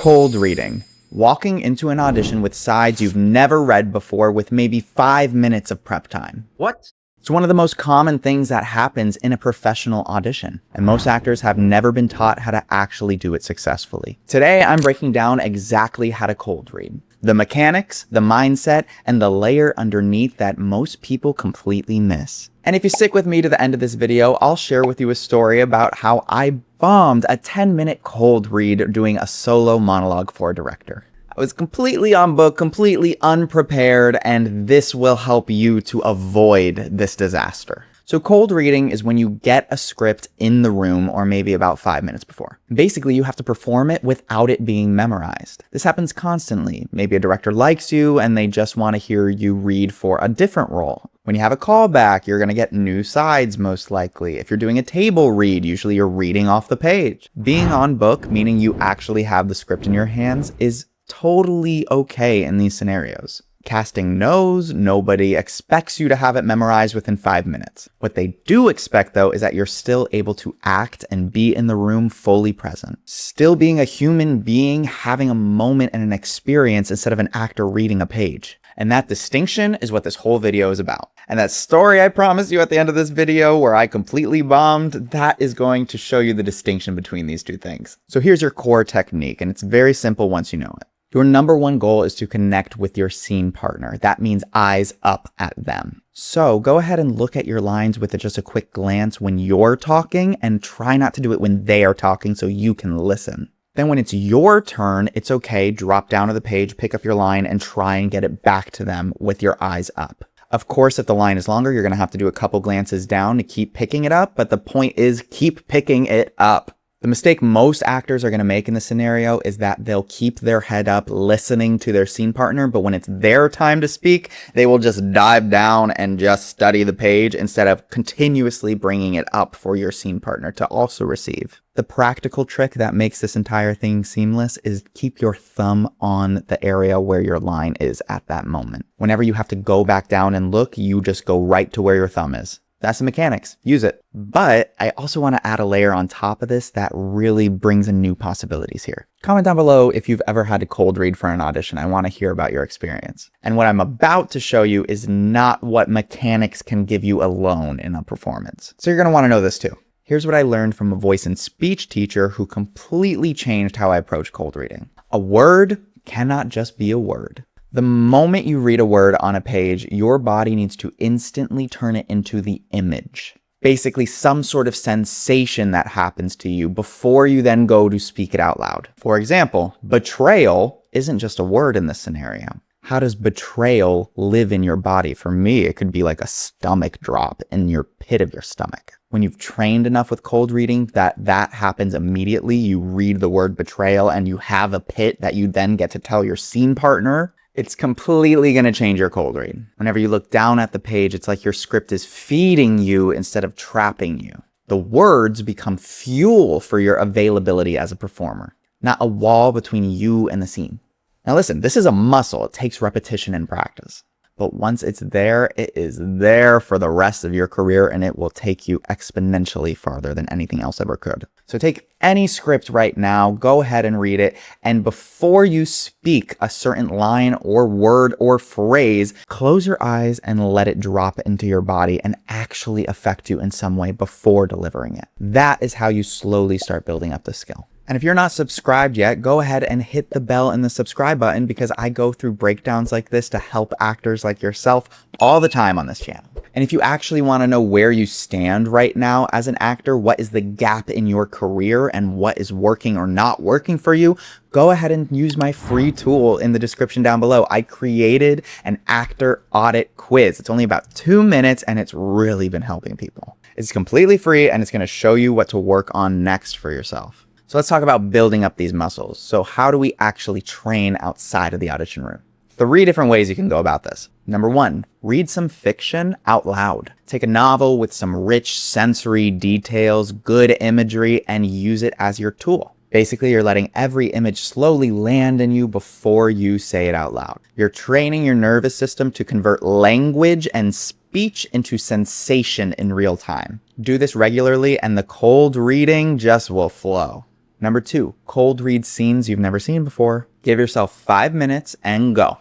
Cold reading. Walking into an audition with sides you've never read before with maybe 5 minutes of prep time. What? It's one of the most common things that happens in a professional audition, and most actors have never been taught how to actually do it successfully. Today, I'm breaking down exactly how to cold read. The mechanics, the mindset, and the layer underneath that most people completely miss. And if you stick with me to the end of this video, I'll share with you a story about how I bombed a 10-minute cold read doing a solo monologue for a director. I was completely on book, completely unprepared, and this will help you to avoid this disaster. So cold reading is when you get a script in the room or maybe about 5 minutes before. Basically, you have to perform it without it being memorized. This happens constantly. Maybe a director likes you and they just want to hear you read for a different role. When you have a callback, you're going to get new sides most likely. If you're doing a table read, usually you're reading off the page. Being on book, meaning you actually have the script in your hands, is totally okay in these scenarios. Casting knows nobody expects you to have it memorized within 5 minutes. What they do expect, though, is that you're still able to act and be in the room fully present. Still being a human being, having a moment and an experience instead of an actor reading a page. And that distinction is what this whole video is about. And that story I promised you at the end of this video where I completely bombed, that is going to show you the distinction between these two things. So here's your core technique, and it's very simple once you know it. Your number one goal is to connect with your scene partner. That means eyes up at them. So go ahead and look at your lines with just a quick glance when you're talking and try not to do it when they are talking so you can listen. Then when it's your turn, it's okay, drop down to the page, pick up your line, and try and get it back to them with your eyes up. Of course, if the line is longer, you're going to have to do a couple glances down to keep picking it up, but the point is keep picking it up. The mistake most actors are going to make in this scenario is that they'll keep their head up listening to their scene partner, but when it's their time to speak, they will just dive down and just study the page instead of continuously bringing it up for your scene partner to also receive. The practical trick that makes this entire thing seamless is keep your thumb on the area where your line is at that moment. Whenever you have to go back down and look, you just go right to where your thumb is. That's the mechanics. Use it. But I also want to add a layer on top of this that really brings in new possibilities here. Comment down below if you've ever had to cold read for an audition. I want to hear about your experience. And what I'm about to show you is not what mechanics can give you alone in a performance. So you're going to want to know this too. Here's what I learned from a voice and speech teacher who completely changed how I approach cold reading. A word cannot just be a word. The moment you read a word on a page, your body needs to instantly turn it into the image. Basically, some sort of sensation that happens to you before you then go to speak it out loud. For example, betrayal isn't just a word in this scenario. How does betrayal live in your body? For me, it could be like a stomach drop in your pit of your stomach. When you've trained enough with cold reading that happens immediately, you read the word betrayal and you have a pit that you then get to tell your scene partner, it's completely going to change your cold read. Whenever you look down at the page, it's like your script is feeding you instead of trapping you. The words become fuel for your availability as a performer, not a wall between you and the scene. Now listen, this is a muscle. It takes repetition and practice. But once it's there, it is there for the rest of your career, and it will take you exponentially farther than anything else ever could. So take any script right now, go ahead and read it, and before you speak a certain line or word or phrase, close your eyes and let it drop into your body and actually affect you in some way before delivering it. That is how you slowly start building up the skill. And if you're not subscribed yet, go ahead and hit the bell and the subscribe button because I go through breakdowns like this to help actors like yourself all the time on this channel. And if you actually want to know where you stand right now as an actor, what is the gap in your career and what is working or not working for you, go ahead and use my free tool in the description down below. I created an actor audit quiz. It's only about 2 minutes and it's really been helping people. It's completely free and it's going to show you what to work on next for yourself. So let's talk about building up these muscles. So how do we actually train outside of the audition room? 3 different ways you can go about this. Number 1, read some fiction out loud. Take a novel with some rich sensory details, good imagery, and use it as your tool. Basically, you're letting every image slowly land in you before you say it out loud. You're training your nervous system to convert language and speech into sensation in real time. Do this regularly and the cold reading just will flow. Number 2, cold read scenes you've never seen before. Give yourself 5 minutes and go.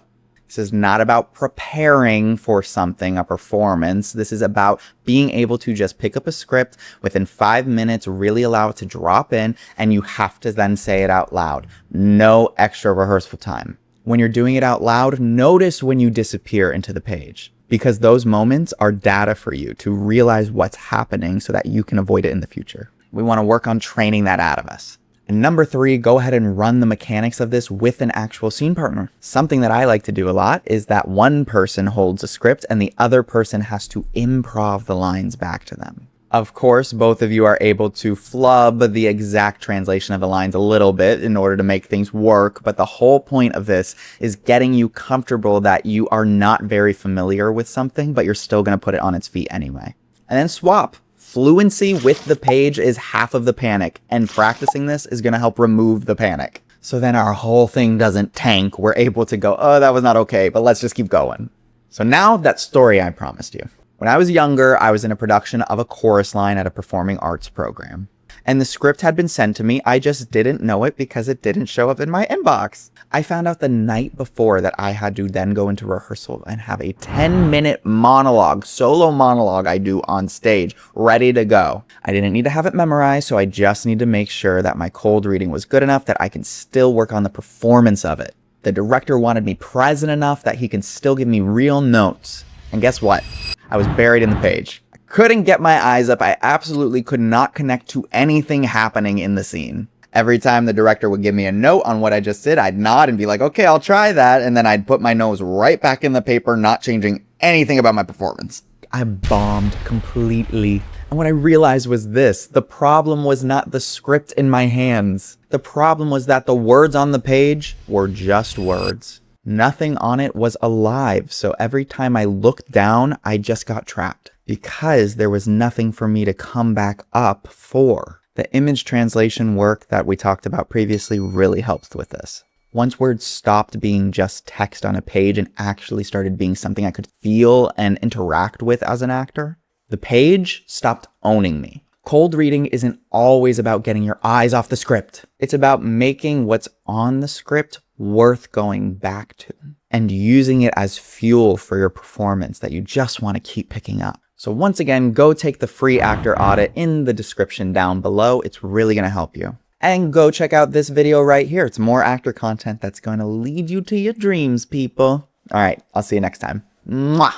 This is not about preparing for something, a performance. This is about being able to just pick up a script within 5 minutes, really allow it to drop in, and you have to then say it out loud. No extra rehearsal time. When you're doing it out loud, notice when you disappear into the page, because those moments are data for you to realize what's happening so that you can avoid it in the future. We want to work on training that out of us. And number 3, go ahead and run the mechanics of this with an actual scene partner. Something that I like to do a lot is that one person holds a script and the other person has to improv the lines back to them. Of course, both of you are able to flub the exact translation of the lines a little bit in order to make things work, but the whole point of this is getting you comfortable that you are not very familiar with something, but you're still going to put it on its feet anyway. And then swap. Fluency with the page is half of the panic, and practicing this is going to help remove the panic. So then our whole thing doesn't tank. We're able to go, oh, that was not okay, but let's just keep going. So now that story I promised you. When I was younger, I was in a production of a chorus line at a performing arts program. And the script had been sent to me. I just didn't know it because it didn't show up in my inbox. I found out the night before that I had to then go into rehearsal and have a 10-minute monologue, solo monologue I do on stage, ready to go. I didn't need to have it memorized, so I just need to make sure that my cold reading was good enough that I can still work on the performance of it. The director wanted me present enough that he can still give me real notes. And guess what? I was buried in the page. Couldn't get my eyes up. I absolutely could not connect to anything happening in the scene. Every time the director would give me a note on what I just did, I'd nod and be like, okay, I'll try that. And then I'd put my nose right back in the paper, not changing anything about my performance. I bombed completely. And what I realized was this: the problem was not the script in my hands. The problem was that the words on the page were just words. Nothing on it was alive. So every time I looked down, I just got trapped, because there was nothing for me to come back up for. The image translation work that we talked about previously really helped with this. Once words stopped being just text on a page and actually started being something I could feel and interact with as an actor, the page stopped owning me. Cold reading isn't always about getting your eyes off the script. It's about making what's on the script worth going back to and using it as fuel for your performance that you just want to keep picking up. So once again, go take the free actor audit in the description down below. It's really going to help you. And go check out this video right here. It's more actor content that's going to lead you to your dreams, people. All right, I'll see you next time. Mwah!